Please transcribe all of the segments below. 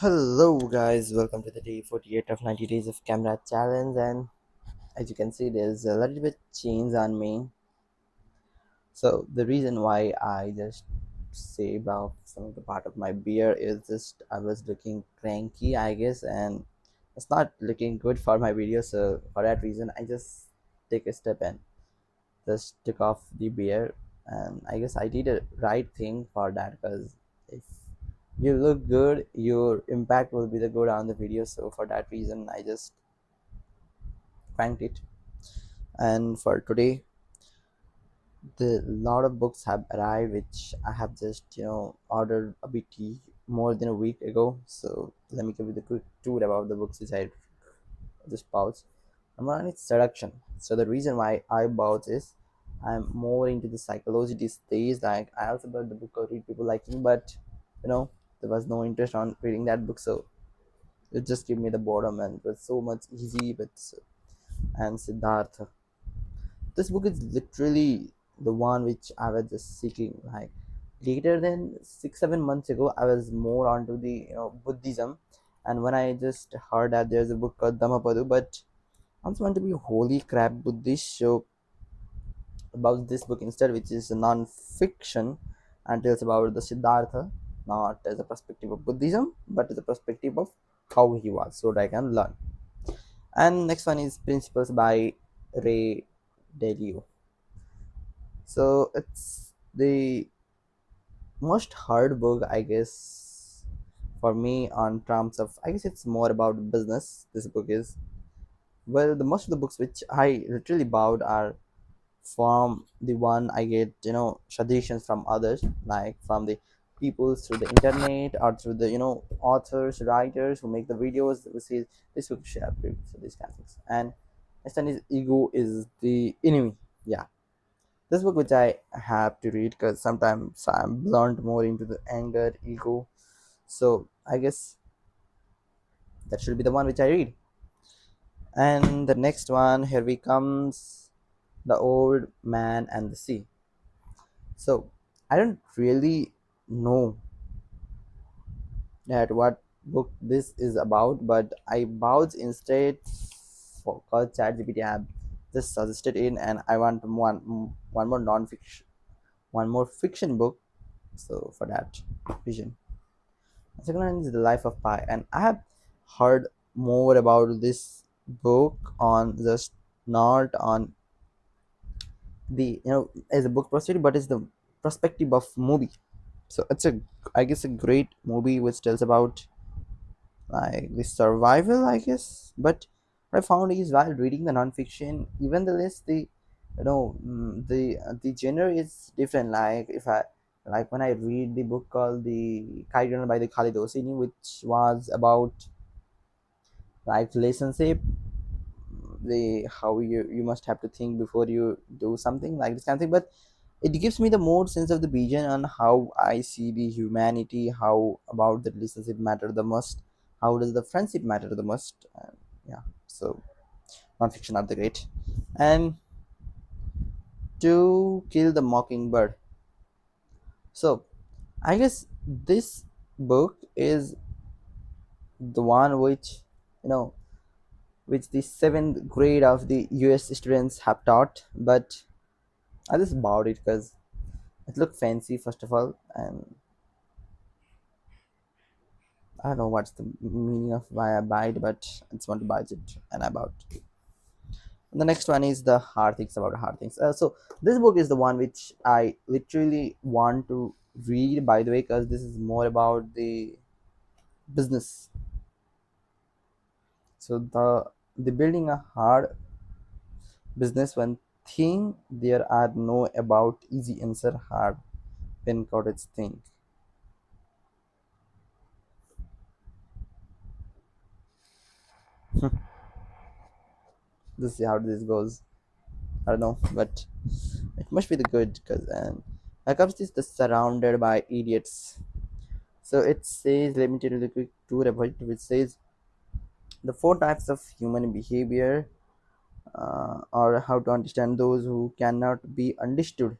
Hello guys, welcome to the day 48 of 90 days of camera challenge, and as you can see there's a little bit change on me. So the reason why I just shaved off some of the part of my beard is just I was looking cranky, I guess, and it's not looking good for my video. So for that reason I just take a step and just took off the beard, and I guess I did a right thing for that, because if you look good your impact will be the good on the video. So for that reason I just cranked it. And for today the lot of books have arrived which I have just ordered a bit more than a week ago. So let me give you the quick tour about the books which I just bought. Number one is seduction. So the reason why I bought is I'm more into the psychology these days. Like I also bought the book of Read People Like Me, but you know there was no interest on reading that book, so it just gave me the boredom, and it was so much easy. But and Siddhartha, this book is literally the one which I was just seeking. Like later than 6 7 months ago, I was more onto the Buddhism, and when I just heard that there's a book called Dhammapadu, but I also want to be holy crap Buddhist. So about this book instead, which is a non-fiction and tells about the Siddhartha, not as a perspective of Buddhism, but as a perspective of how he was, so that I can learn. And next one is Principles by Ray Dalio. So it's the most hard book, I guess, for me on terms of, I guess it's more about business. This book is, well, the most of the books which I literally bought are from the one I get suggestions from others, like from the people through the internet or through the authors, writers who make the videos who say this book should have read, so these kind of things. And next one is Ego is the Enemy. Yeah, this book which I have to read because sometimes I'm blunt more into the anger, ego. So I guess that should be the one which I read. And the next one, here we comes, The Old Man and the Sea. So I don't really know that what book this is about, but I bought instead for called ChatGPT. I have just suggested in, and I want one more non-fiction, one more fiction book. So for that vision. The second one is The Life of Pi, and I have heard more about this book on just not on the as a book proceed, but it's the perspective of movie. So it's a, I guess, a great movie which tells about like the survival, I guess. But what I found is while reading the non-fiction, even the list, the the genre is different. Like if I, like when I read the book called The Kite Runner by the Khalid Hosseini, which was about like relationship, the how you must have to think before you do something like this kind of thing. But it gives me the more sense of the vision on how I see the humanity, how about the relationship matter the most, how does the friendship matter the most. Yeah, so non-fiction are the great. And To Kill the Mockingbird. So I guess this book is the one which you know which the seventh grade of the US students have taught, but I just bought it because it looked fancy first of all, and I don't know what's the meaning of why I buy it, but I just want to buy it and I bought. And the next one is The Hard Things About Hard Things. So this book is the one which I literally want to read, by the way, because this is more about the business. So the building a hard business one thing, there are no about easy answer hard pen cottage thing. This is how this goes. I don't know, but it must be the good because and comes this the surrounded by idiots. So it says, let me tell you the quick tour about it, which says the four types of human behavior, or how to understand those who cannot be understood.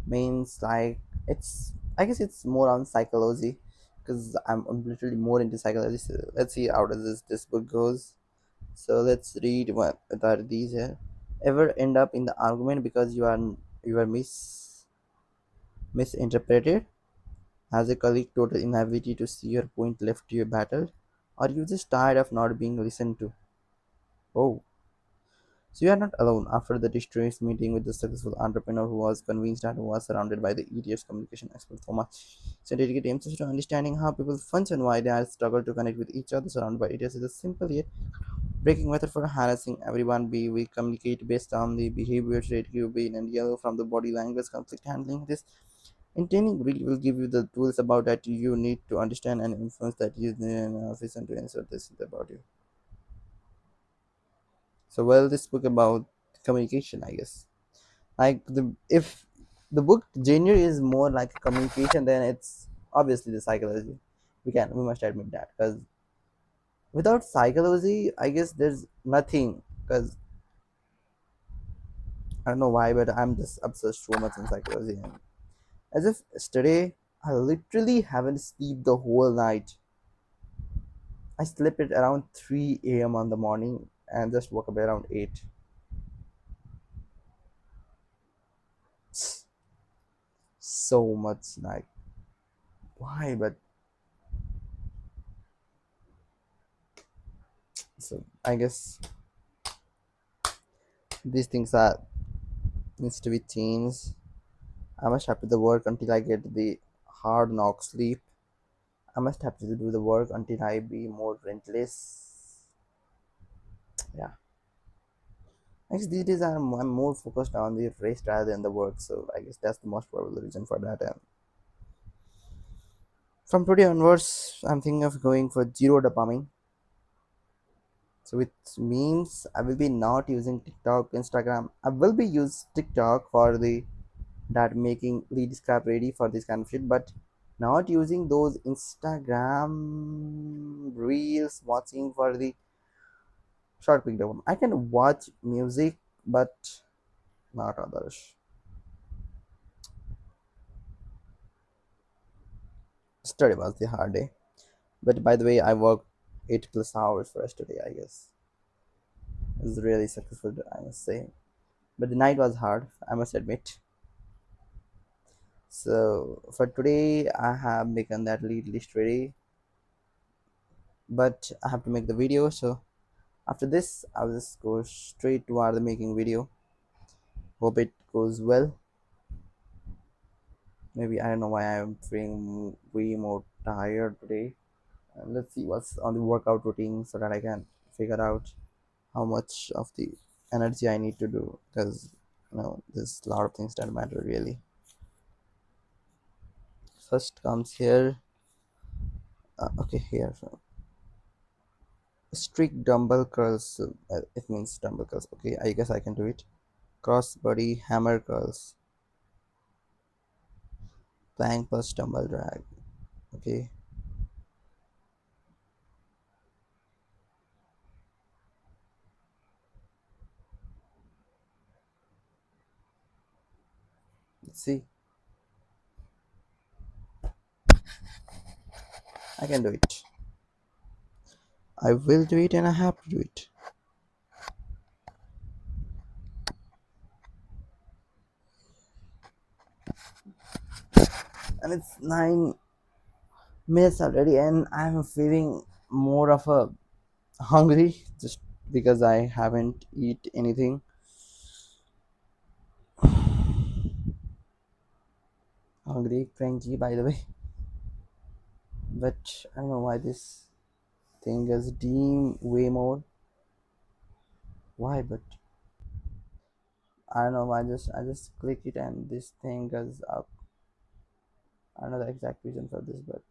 Means like it's, I guess it's more on psychology. because I'm literally more into psychology. So let's see how does this book goes. So let's read what are these here. Ever end up in the argument because you are misinterpreted? Has a colleague total inability to see your point left you battle? Or you just tired of not being listened to? Oh, so you are not alone. After the distress meeting with the successful entrepreneur who was convinced and who was surrounded by the ETS communication expert Thomas, so dedicated himself to understanding how people function, why they are struggle to connect with each other. Surrounded by ETS is a simple yet breaking method for harassing everyone. We communicate based on the behavior trait QB and yellow from the body language conflict handling. This intending will give you the tools about that you need to understand and influence that you analysis and to answer this about you. So well, this book about communication, I guess. Like the if the book genre is more like communication, then it's obviously the psychology. We must admit that because without psychology, I guess there's nothing. Because I don't know why, but I'm just obsessed so much in psychology. And as if yesterday, I literally haven't slept the whole night. I slept at around 3 a.m. on the morning and just woke up around 8. So much like why? But so I guess these things are needs to be changed. I must have to do the work until I get the hard knock sleep. I must have to do the work until I be more relentless. Yeah. I guess these days I'm more focused on the rest rather than the work, so I guess that's the most probable reason for that. And from today onwards, I'm thinking of going for zero dopamine. So which means I will be not using TikTok, Instagram. I will be use TikTok for the that making lead scrap ready for this kind of shit, but not using those Instagram reels watching for the short video. I can watch music, but not others. Yesterday was the hard day, but by the way, I worked 8 plus hours for yesterday. I guess it was really successful. I must say, but the night was hard. I must admit. So for today, I have making that lead list ready, but I have to make the video. So after this, I'll just go straight toward the making video. Hope it goes well. Maybe I don't know why I'm feeling way more tired today. Let's see what's on the workout routine so that I can figure out how much of the energy I need to do because there's a lot of things that matter really. First comes here. Okay, here. So, strict dumbbell curls. It means dumbbell curls. Okay, I guess I can do it. Cross body hammer curls. Plank plus dumbbell drag. Okay, let's see. I can do it. I will do it and I have to do it. And it's 9 minutes already and I'm feeling more of a hungry just because I haven't eat anything. Hungry, cranky by the way. But I don't know why this thing is dim way more. Why? But I don't know. I just click it and this thing goes up. I don't know the exact reason for this, but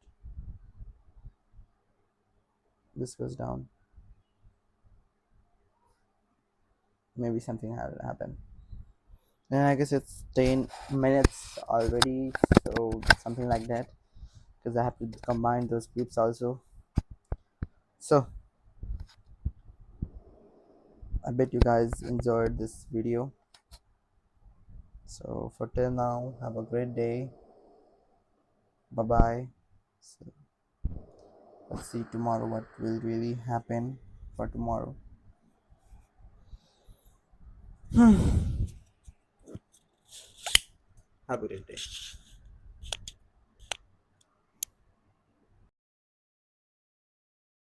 this goes down. Maybe something had happened. And I guess it's 10 minutes already, so something like that. Because I have to combine those clips also. So I bet you guys enjoyed this video. So for till now, have a great day. Bye bye. Let's see tomorrow what will really happen for tomorrow. Have a great day.